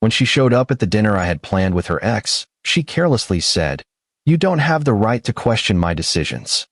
When she showed up at the dinner I had planned with her ex, she carelessly said, "You don't have the right to question my decisions."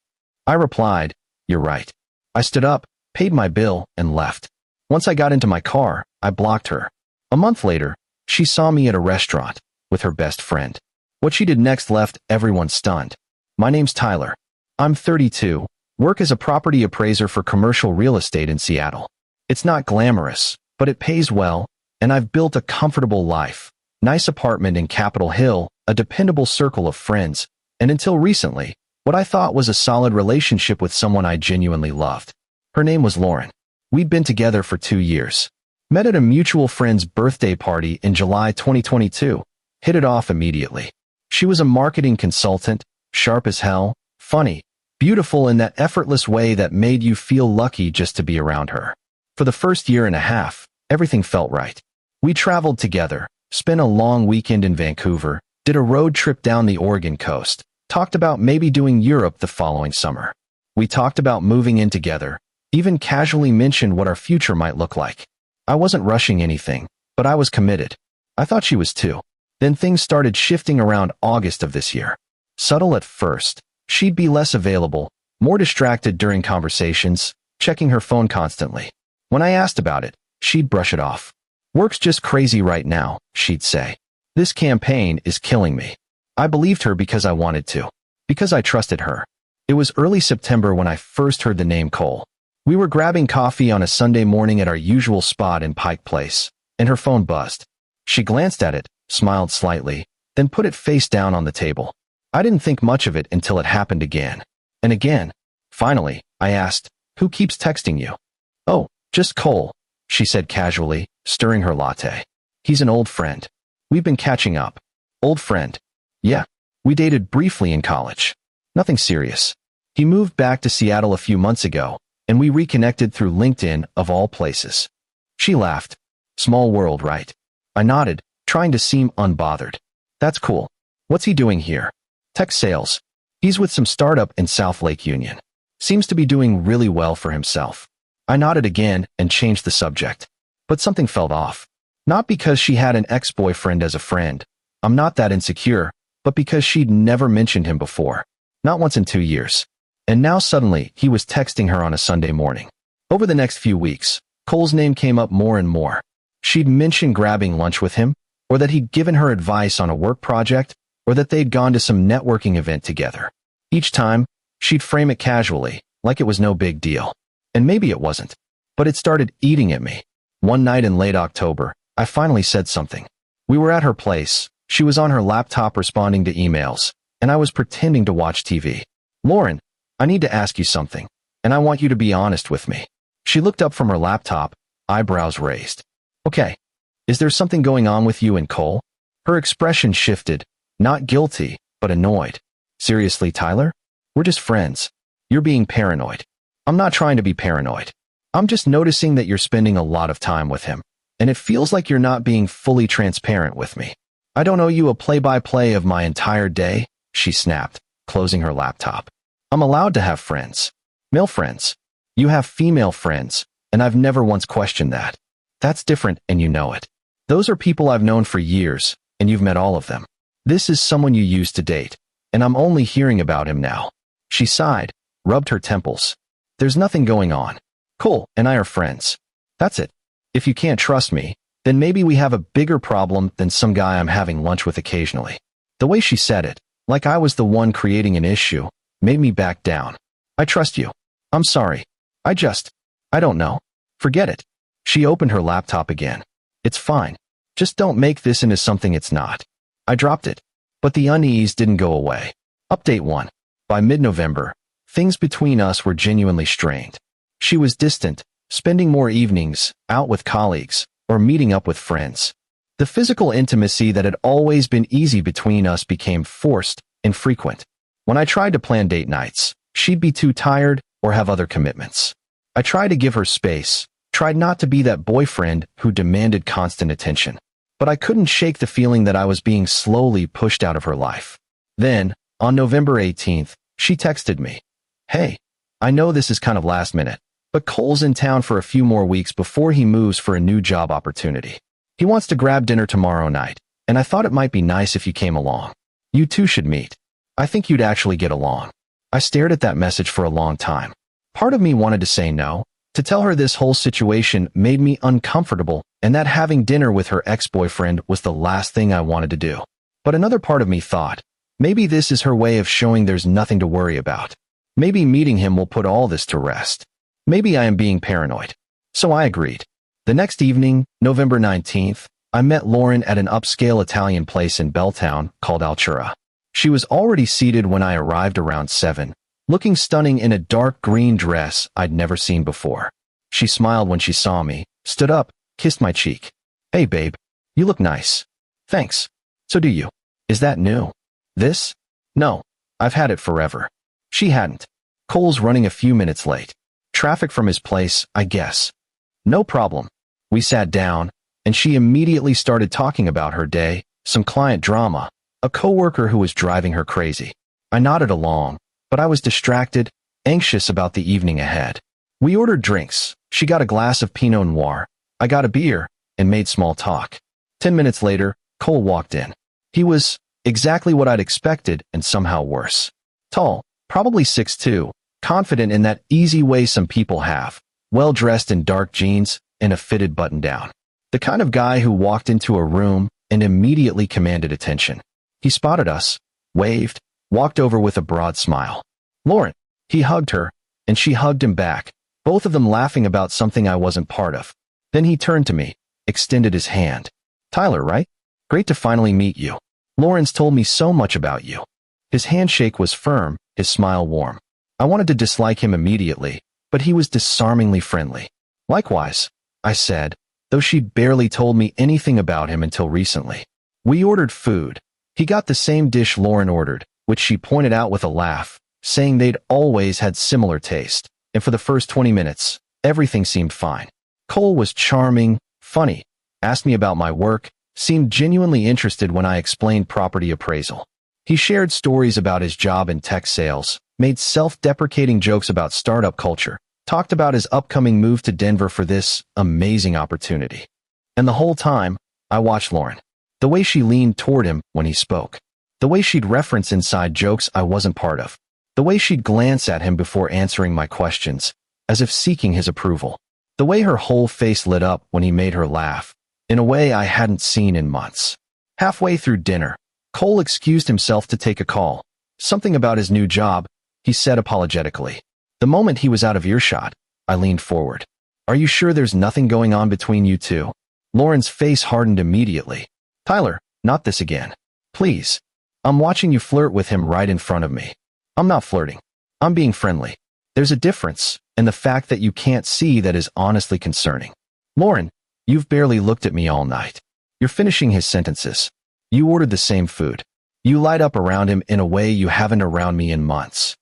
I replied, "You're right." I stood up, paid my bill, and left. Once I got into my car, I blocked her. A month later, she saw me at a restaurant with her best friend. What she did next left everyone stunned. My name's Tyler. I'm 32, work as a property appraiser for commercial real estate in Seattle. It's not glamorous, but it pays well, and I've built a comfortable life. Nice apartment in Capitol Hill, a dependable circle of friends, and until recently, what I thought was a solid relationship with someone I genuinely loved. Her name was Lauren. We'd been together for 2 years. Met at a mutual friend's birthday party in July 2022. Hit it off immediately. She was a marketing consultant, sharp as hell, funny, beautiful in that effortless way that made you feel lucky just to be around her. For the first year and a half, everything felt right. We traveled together, spent a long weekend in Vancouver, did a road trip down the Oregon coast, talked about maybe doing Europe the following summer. We talked about moving in together, even casually mentioned what our future might look like. I wasn't rushing anything, but I was committed. I thought she was too. Then things started shifting around August of this year. Subtle at first, she'd be less available, more distracted during conversations, checking her phone constantly. When I asked about it, she'd brush it off. "Work's just crazy right now," she'd say. "This campaign is killing me." I believed her because I wanted to, because I trusted her. It was early September when I first heard the name Qley. We were grabbing coffee on a Sunday morning at our usual spot in Pike Place, and her phone buzzed. She glanced at it, smiled slightly, then put it face down on the table. I didn't think much of it until it happened again. And again. Finally, I asked, "Who keeps texting you?" "Oh, just Qley," she said casually, stirring her latte. "He's an old friend. We've been catching up." "Old friend?" "Yeah. We dated briefly in college. Nothing serious. He moved back to Seattle a few months ago, and we reconnected through LinkedIn of all places." She laughed. "Small world, right?" I nodded, trying to seem unbothered. "That's cool. What's he doing here?" "Tech sales. He's with some startup in South Lake Union. Seems to be doing really well for himself." I nodded again and changed the subject. But something felt off. Not because she had an ex-boyfriend as a friend. I'm not that insecure, but because she'd never mentioned him before. Not once in 2 years. And now suddenly, he was texting her on a Sunday morning. Over the next few weeks, Qley's name came up more and more. She'd mentioned grabbing lunch with him, or that he'd given her advice on a work project, or that they'd gone to some networking event together. Each time, she'd frame it casually, like it was no big deal. And maybe it wasn't. But it started eating at me. One night in late October, I finally said something. We were at her place, she was on her laptop responding to emails, and I was pretending to watch TV. "Lauren, I need to ask you something, and I want you to be honest with me." She looked up from her laptop, eyebrows raised. "Okay. Is there something going on with you and Qley?" Her expression shifted, not guilty, but annoyed. "Seriously, Tyler? We're just friends. You're being paranoid." "I'm not trying to be paranoid. I'm just noticing that you're spending a lot of time with him, and it feels like you're not being fully transparent with me." "I don't owe you a play-by-play of my entire day," she snapped, closing her laptop. "I'm allowed to have friends. Male friends. You have female friends, and I've never once questioned that. That's different, and you know it. Those are people I've known for years, and you've met all of them. This is someone you used to date, and I'm only hearing about him now." She sighed, rubbed her temples. "There's nothing going on. Qley and I are friends. That's it. If you can't trust me, then maybe we have a bigger problem than some guy I'm having lunch with occasionally." The way she said it, like I was the one creating an issue, made me back down. "I trust you. I'm sorry. I don't know. Forget it." She opened her laptop again. "It's fine. Just don't make this into something it's not." I dropped it. But the unease didn't go away. Update 1. By mid-November, things between us were genuinely strained. She was distant, spending more evenings, out with colleagues, or meeting up with friends. The physical intimacy that had always been easy between us became forced and frequent. When I tried to plan date nights, she'd be too tired or have other commitments. I tried to give her space, tried not to be that boyfriend who demanded constant attention. But I couldn't shake the feeling that I was being slowly pushed out of her life. Then, on November 18th, she texted me. "Hey, I know this is kind of last minute, but Qley's in town for a few more weeks before he moves for a new job opportunity. He wants to grab dinner tomorrow night, and I thought it might be nice if you came along. You two should meet. I think you'd actually get along. I stared at that message for a long time. Part of me wanted to say no. To tell her this whole situation made me uncomfortable, and that having dinner with her ex-boyfriend was the last thing I wanted to do. But another part of me thought, maybe this is her way of showing there's nothing to worry about. Maybe meeting him will put all this to rest. Maybe I am being paranoid. So I agreed. The next evening, November 19th, I met Lauren at an upscale Italian place in Belltown called Altura. She was already seated when I arrived around 7, looking stunning in a dark green dress I'd never seen before. She smiled when she saw me, stood up, kissed my cheek. Hey babe, you look nice. Thanks. So do you. Is that new? This? No, I've had it forever. She hadn't. Cole's running a few minutes late. Traffic from his place, I guess. No problem. We sat down, and she immediately started talking about her day, some client drama, a coworker who was driving her crazy. I nodded along, but I was distracted, anxious about the evening ahead. We ordered drinks. She got a glass of Pinot Noir. I got a beer, and made small talk. 10 minutes later, Cole walked in. He was exactly what I'd expected and somehow worse. Tall, probably 6'2", confident in that easy way some people have, well-dressed in dark jeans and a fitted button-down. The kind of guy who walked into a room and immediately commanded attention. He spotted us, waved, walked over with a broad smile. Lauren. He hugged her, and she hugged him back, both of them laughing about something I wasn't part of. Then he turned to me, extended his hand. Tyler, right? Great to finally meet you. Lauren's told me so much about you. His handshake was firm, his smile warm. I wanted to dislike him immediately, but he was disarmingly friendly. Likewise, I said, though she'd barely told me anything about him until recently. We ordered food. He got the same dish Lauren ordered, which she pointed out with a laugh, saying they'd always had similar taste, and for the first 20 minutes, everything seemed fine. Cole was charming, funny, asked me about my work, seemed genuinely interested when I explained property appraisal. He shared stories about his job in tech sales, made self-deprecating jokes about startup culture, talked about his upcoming move to Denver for this amazing opportunity. And the whole time, I watched Lauren. The way she leaned toward him when he spoke. The way she'd reference inside jokes I wasn't part of. The way she'd glance at him before answering my questions, as if seeking his approval. The way her whole face lit up when he made her laugh, in a way I hadn't seen in months. Halfway through dinner, Cole excused himself to take a call. Something about his new job, he said apologetically. The moment he was out of earshot, I leaned forward. Are you sure there's nothing going on between you two? Lauren's face hardened immediately. Tyler, not this again. Please. I'm watching you flirt with him right in front of me. I'm not flirting. I'm being friendly. There's a difference, and the fact that you can't see that is honestly concerning. Lauren, you've barely looked at me all night. You're finishing his sentences. You ordered the same food. You light up around him in a way you haven't around me in months.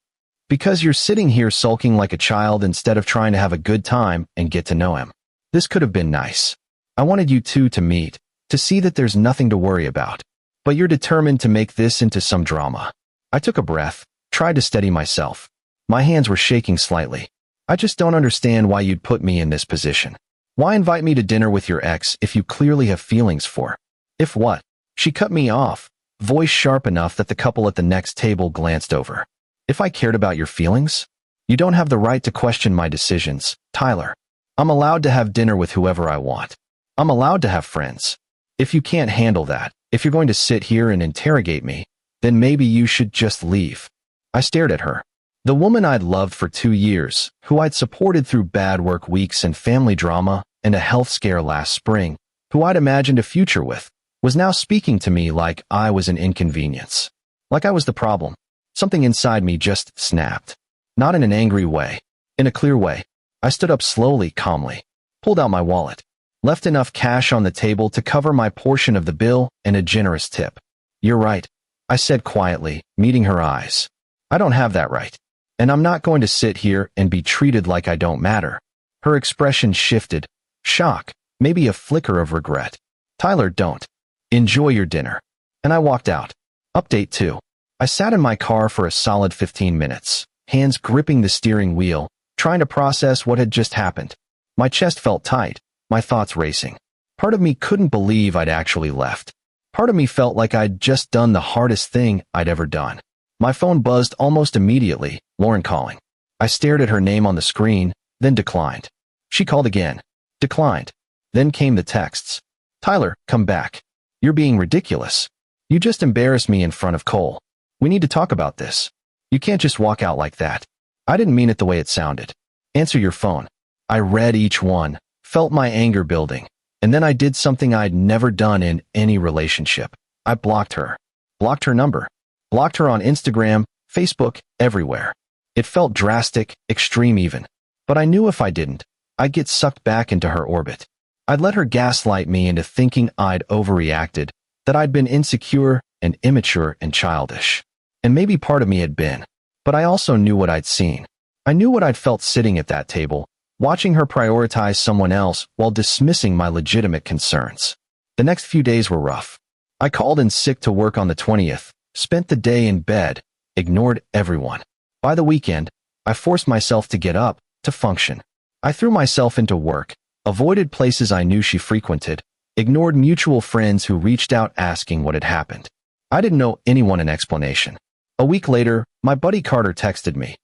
Because you're sitting here sulking like a child instead of trying to have a good time and get to know him. This could have been nice. I wanted you two to meet, to see that there's nothing to worry about. But you're determined to make this into some drama. I took a breath, tried to steady myself. My hands were shaking slightly. I just don't understand why you'd put me in this position. Why invite me to dinner with your ex if you clearly have feelings for? If what? She cut me off, voice sharp enough that the couple at the next table glanced over. If I cared about your feelings? You don't have the right to question my decisions, Tyler. I'm allowed to have dinner with whoever I want. I'm allowed to have friends. If you can't handle that, if you're going to sit here and interrogate me, then maybe you should just leave. I stared at her. The woman I'd loved for 2 years, who I'd supported through bad work weeks and family drama and a health scare last spring, who I'd imagined a future with, was now speaking to me like I was an inconvenience. Like I was the problem. Something inside me just snapped. Not in an angry way. In a clear way. I stood up slowly, calmly. Pulled out my wallet. Left enough cash on the table to cover my portion of the bill and a generous tip. You're right, I said quietly, meeting her eyes. I don't have that right. And I'm not going to sit here and be treated like I don't matter. Her expression shifted. Shock, maybe a flicker of regret. Tyler, don't. Enjoy your dinner. And I walked out. Update 2. I sat in my car for a solid 15 minutes, hands gripping the steering wheel, trying to process what had just happened. My chest felt tight, my thoughts racing. Part of me couldn't believe I'd actually left. Part of me felt like I'd just done the hardest thing I'd ever done. My phone buzzed almost immediately, Lauren calling. I stared at her name on the screen, then declined. She called again. Declined. Then came the texts. Tyler, come back. You're being ridiculous. You just embarrassed me in front of Cole. We need to talk about this. You can't just walk out like that. I didn't mean it the way it sounded. Answer your phone. I read each one, felt my anger building, and then I did something I'd never done in any relationship. I blocked her. Blocked her number. Blocked her on Instagram, Facebook, everywhere. It felt drastic, extreme even. But I knew if I didn't, I'd get sucked back into her orbit. I'd let her gaslight me into thinking I'd overreacted, that I'd been insecure and immature and childish. And maybe part of me had been. But I also knew what I'd seen. I knew what I'd felt sitting at that table, watching her prioritize someone else while dismissing my legitimate concerns. The next few days were rough. I called in sick to work on the 20th, spent the day in bed, ignored everyone. By the weekend, I forced myself to get up, to function. I threw myself into work, avoided places I knew she frequented, ignored mutual friends who reached out asking what had happened. I didn't owe anyone an explanation. A week later, my buddy Carter texted me.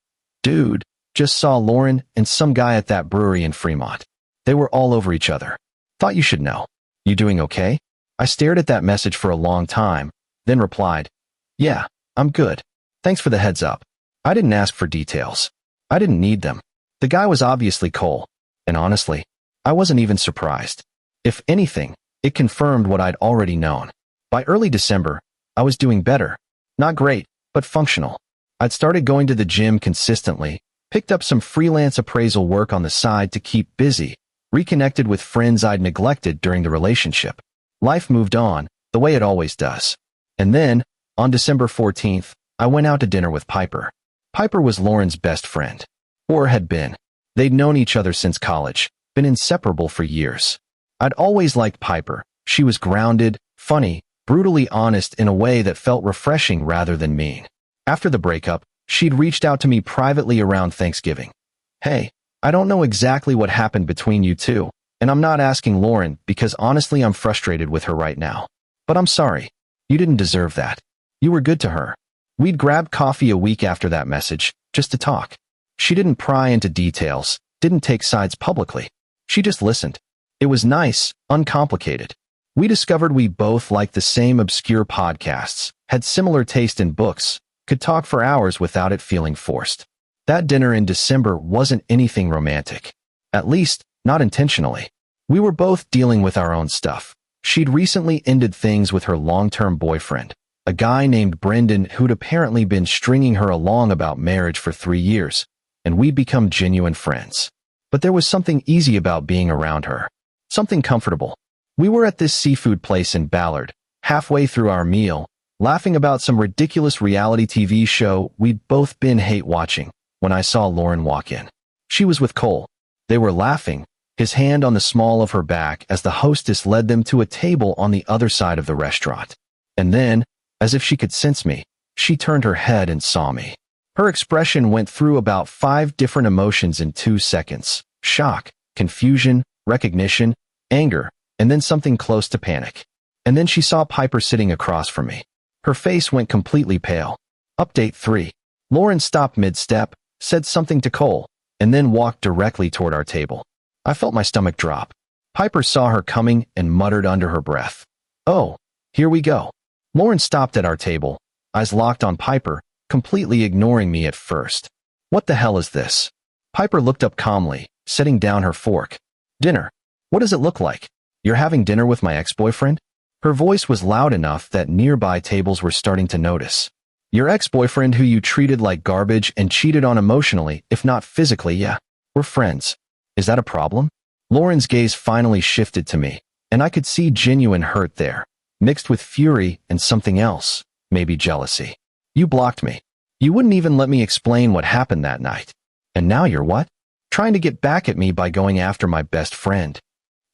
Dude, just saw Lauren and some guy at that brewery in Fremont. They were all over each other. Thought you should know. You doing okay? I stared at that message for a long time, then replied, yeah, I'm good. Thanks for the heads up. I didn't ask for details. I didn't need them. The guy was obviously Cole, and honestly, I wasn't even surprised. If anything, it confirmed what I'd already known. By early December, I was doing better. Not great, but functional. I'd started going to the gym consistently, picked up some freelance appraisal work on the side to keep busy, reconnected with friends I'd neglected during the relationship. Life moved on, the way it always does. And then, on December 14th, I went out to dinner with Piper. Piper was Lauren's best friend. Or had been. They'd known each other since college, been inseparable for years. I'd always liked Piper. She was grounded, funny, brutally honest in a way that felt refreshing rather than mean. After the breakup, she'd reached out to me privately around Thanksgiving. Hey, I don't know exactly what happened between you two, and I'm not asking Lauren because honestly I'm frustrated with her right now. But I'm sorry. You didn't deserve that. You were good to her. We'd grabbed coffee a week after that message, just to talk. She didn't pry into details, didn't take sides publicly. She just listened. It was nice, uncomplicated. We discovered we both liked the same obscure podcasts, had similar taste in books, could talk for hours without it feeling forced. That dinner in December wasn't anything romantic. At least, not intentionally. We were both dealing with our own stuff. She'd recently ended things with her long-term boyfriend, a guy named Brendan who'd apparently been stringing her along about marriage for 3 years, and we'd become genuine friends. But there was something easy about being around her. Something comfortable. We were at this seafood place in Ballard, halfway through our meal, laughing about some ridiculous reality TV show we'd both been hate-watching, when I saw Lauren walk in. She was with Cole. They were laughing, his hand on the small of her back as the hostess led them to a table on the other side of the restaurant. And then, as if she could sense me, she turned her head and saw me. Her expression went through about 5 different emotions in 2 seconds. Shock, confusion, recognition, anger, and then something close to panic. And then she saw Piper sitting across from me. Her face went completely pale. Update 3. Lauren stopped mid-step, said something to Cole, and then walked directly toward our table. I felt my stomach drop. Piper saw her coming and muttered under her breath. Oh, here we go. Lauren stopped at our table, eyes locked on Piper, completely ignoring me at first. What the hell is this? Piper looked up calmly, setting down her fork. Dinner. What does it look like? You're having dinner with my ex-boyfriend? Her voice was loud enough that nearby tables were starting to notice. Your ex-boyfriend who you treated like garbage and cheated on emotionally, if not physically, yeah. We're friends. Is that a problem? Lauren's gaze finally shifted to me, and I could see genuine hurt there, mixed with fury and something else, maybe jealousy. You blocked me. You wouldn't even let me explain what happened that night. And now you're what? Trying to get back at me by going after my best friend.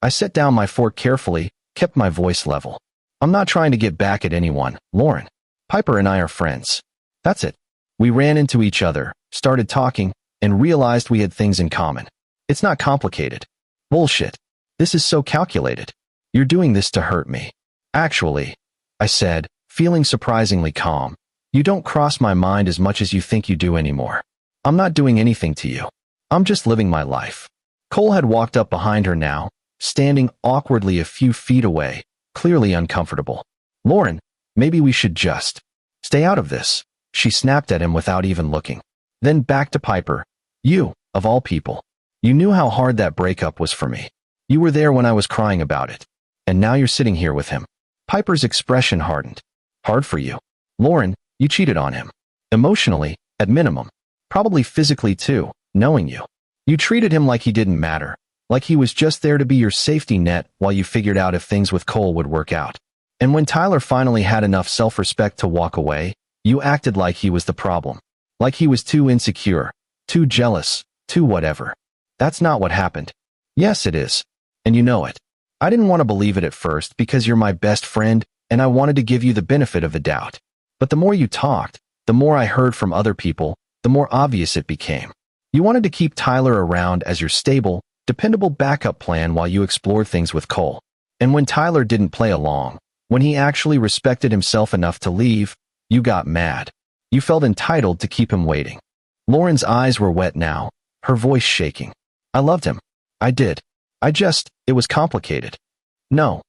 I set down my fork carefully, kept my voice level. I'm not trying to get back at anyone, Lauren. Piper and I are friends. That's it. We ran into each other, started talking, and realized we had things in common. It's not complicated. Bullshit. This is so calculated. You're doing this to hurt me. Actually, I said, feeling surprisingly calm, you don't cross my mind as much as you think you do anymore. I'm not doing anything to you. I'm just living my life. Cole had walked up behind her now, standing awkwardly a few feet away, clearly uncomfortable. Lauren, maybe we should just stay out of this, she snapped at him without even looking. Then back to Piper. You, of all people. You knew how hard that breakup was for me. You were there when I was crying about it. And now you're sitting here with him. Piper's expression hardened. Hard for you. Lauren, you cheated on him. Emotionally, at minimum. Probably physically too, knowing you. You treated him like he didn't matter. Like he was just there to be your safety net while you figured out if things with Cole would work out. And when Tyler finally had enough self-respect to walk away, you acted like he was the problem. Like he was too insecure, too jealous, too whatever. That's not what happened. Yes, it is. And you know it. I didn't want to believe it at first because you're my best friend and I wanted to give you the benefit of the doubt. But the more you talked, the more I heard from other people, the more obvious it became. You wanted to keep Tyler around as your stable, dependable backup plan while you explored things with Cole. And when Tyler didn't play along, when he actually respected himself enough to leave, you got mad. You felt entitled to keep him waiting. Lauren's eyes were wet now, her voice shaking. I loved him. I did. It was complicated. No,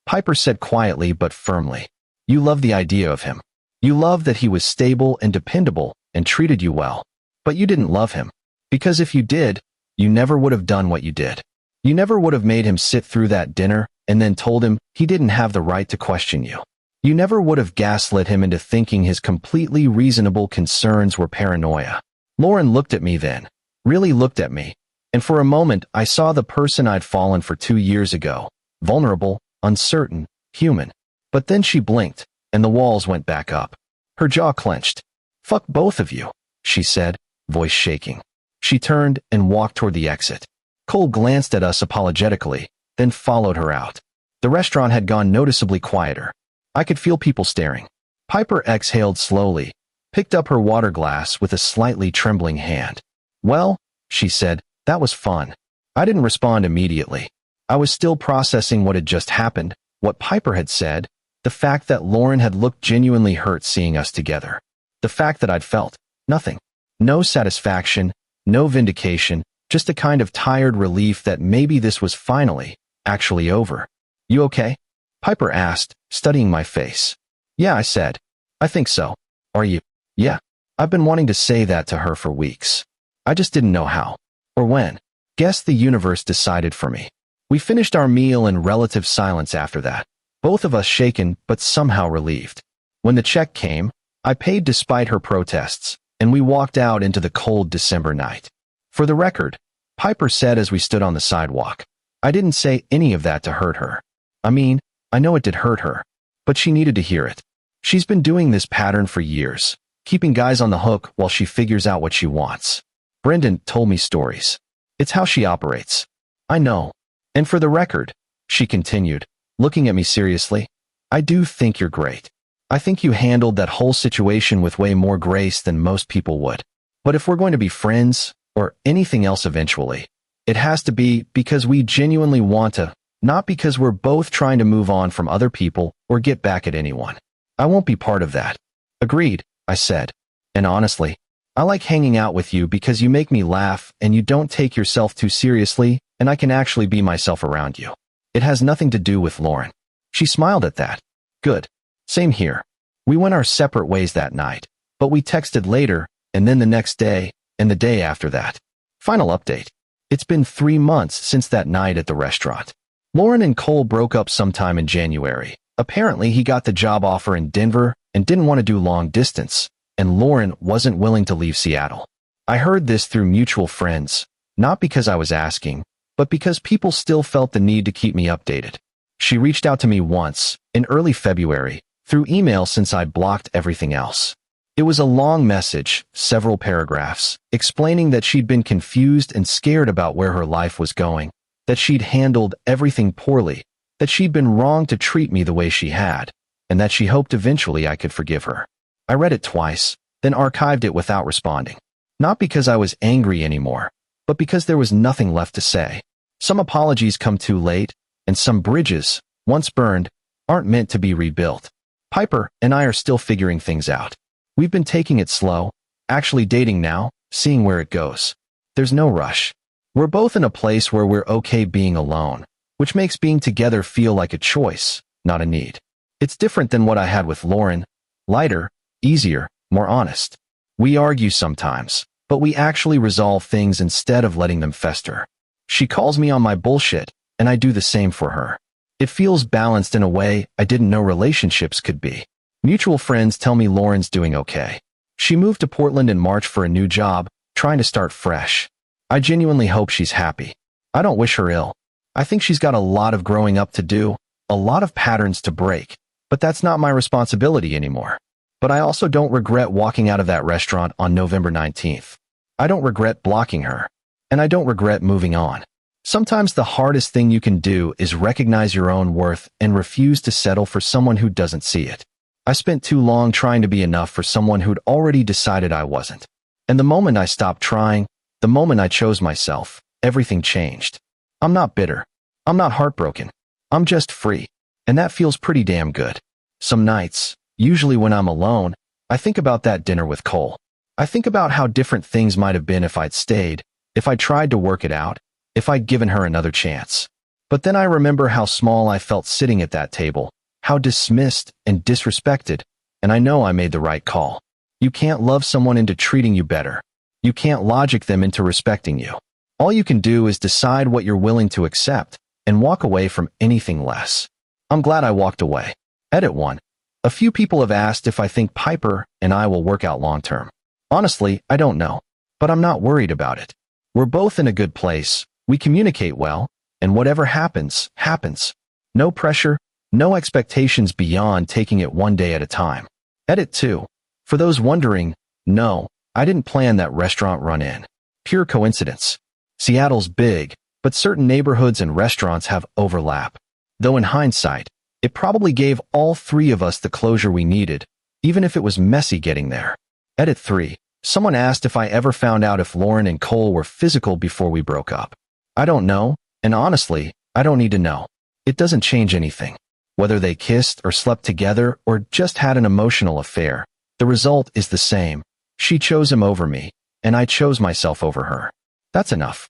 Piper said quietly but firmly. You loved the idea of him. You loved that he was stable and dependable and treated you well. But you didn't love him. Because if you did, you never would have done what you did. You never would have made him sit through that dinner and then told him he didn't have the right to question you. You never would have gaslit him into thinking his completely reasonable concerns were paranoia. Lauren looked at me then, really looked at me, and for a moment I saw the person I'd fallen for 2 years ago, vulnerable, uncertain, human. But then she blinked, and the walls went back up. Her jaw clenched. Fuck both of you, she said, voice shaking. She turned and walked toward the exit. Cole glanced at us apologetically, then followed her out. The restaurant had gone noticeably quieter. I could feel people staring. Piper exhaled slowly, picked up her water glass with a slightly trembling hand. Well, she said, that was fun. I didn't respond immediately. I was still processing what had just happened, what Piper had said, the fact that Lauren had looked genuinely hurt seeing us together. The fact that I'd felt nothing. No satisfaction, no vindication, just a kind of tired relief that maybe this was finally, actually over. You okay? Piper asked, studying my face. Yeah, I said. I think so. Are you? Yeah. I've been wanting to say that to her for weeks. I just didn't know how. Or when. Guess the universe decided for me. We finished our meal in relative silence after that, both of us shaken but somehow relieved. When the check came, I paid despite her protests, and we walked out into the cold December night. For the record, Piper said as we stood on the sidewalk, I didn't say any of that to hurt her. I mean, I know it did hurt her, but she needed to hear it. She's been doing this pattern for years, keeping guys on the hook while she figures out what she wants. Brendan told me stories. It's how she operates. I know. And for the record, she continued, looking at me seriously, I do think you're great. I think you handled that whole situation with way more grace than most people would. But if we're going to be friends, or anything else eventually, it has to be because we genuinely want to, not because we're both trying to move on from other people or get back at anyone. I won't be part of that. Agreed, I said. And honestly, I like hanging out with you because you make me laugh and you don't take yourself too seriously, and I can actually be myself around you. It has nothing to do with Lauren. She smiled at that. Good. Same here. We went our separate ways that night, but we texted later, and then the next day, and the day after that. Final update. It's been 3 months since that night at the restaurant. Lauren and Cole broke up sometime in January. Apparently, he got the job offer in Denver and didn't want to do long distance, and Lauren wasn't willing to leave Seattle. I heard this through mutual friends, not because I was asking, but because people still felt the need to keep me updated. She reached out to me once, in early February, through email since I'd blocked everything else. It was a long message, several paragraphs, explaining that she'd been confused and scared about where her life was going, that she'd handled everything poorly, that she'd been wrong to treat me the way she had, and that she hoped eventually I could forgive her. I read it twice, then archived it without responding. Not because I was angry anymore, but because there was nothing left to say. Some apologies come too late, and some bridges, once burned, aren't meant to be rebuilt. Piper and I are still figuring things out. We've been taking it slow, actually dating now, seeing where it goes. There's no rush. We're both in a place where we're okay being alone, which makes being together feel like a choice, not a need. It's different than what I had with Lauren. Lighter, easier, more honest. We argue sometimes, but we actually resolve things instead of letting them fester. She calls me on my bullshit, and I do the same for her. It feels balanced in a way I didn't know relationships could be. Mutual friends tell me Lauren's doing okay. She moved to Portland in March for a new job, trying to start fresh. I genuinely hope she's happy. I don't wish her ill. I think she's got a lot of growing up to do, a lot of patterns to break, but that's not my responsibility anymore. But I also don't regret walking out of that restaurant on November 19th. I don't regret blocking her. And I don't regret moving on. Sometimes the hardest thing you can do is recognize your own worth and refuse to settle for someone who doesn't see it. I spent too long trying to be enough for someone who'd already decided I wasn't. And the moment I stopped trying, the moment I chose myself, everything changed. I'm not bitter. I'm not heartbroken. I'm just free. And that feels pretty damn good. Some nights, usually when I'm alone, I think about that dinner with Cole. I think about how different things might have been if I'd stayed, if I tried to work it out, if I'd given her another chance. But then I remember how small I felt sitting at that table, how dismissed and disrespected, and I know I made the right call. You can't love someone into treating you better. You can't logic them into respecting you. All you can do is decide what you're willing to accept and walk away from anything less. I'm glad I walked away. Edit 1. A few people have asked if I think Piper and I will work out long term. Honestly, I don't know, but I'm not worried about it. We're both in a good place, we communicate well, and whatever happens, happens. No pressure, no expectations beyond taking it one day at a time. Edit 2. For those wondering, no, I didn't plan that restaurant run-in. Pure coincidence. Seattle's big, but certain neighborhoods and restaurants have overlap. Though in hindsight, it probably gave all three of us the closure we needed, even if it was messy getting there. Edit 3. Someone asked if I ever found out if Lauren and Cole were physical before we broke up. I don't know, and honestly, I don't need to know. It doesn't change anything. Whether they kissed or slept together or just had an emotional affair, the result is the same. She chose him over me, and I chose myself over her. That's enough.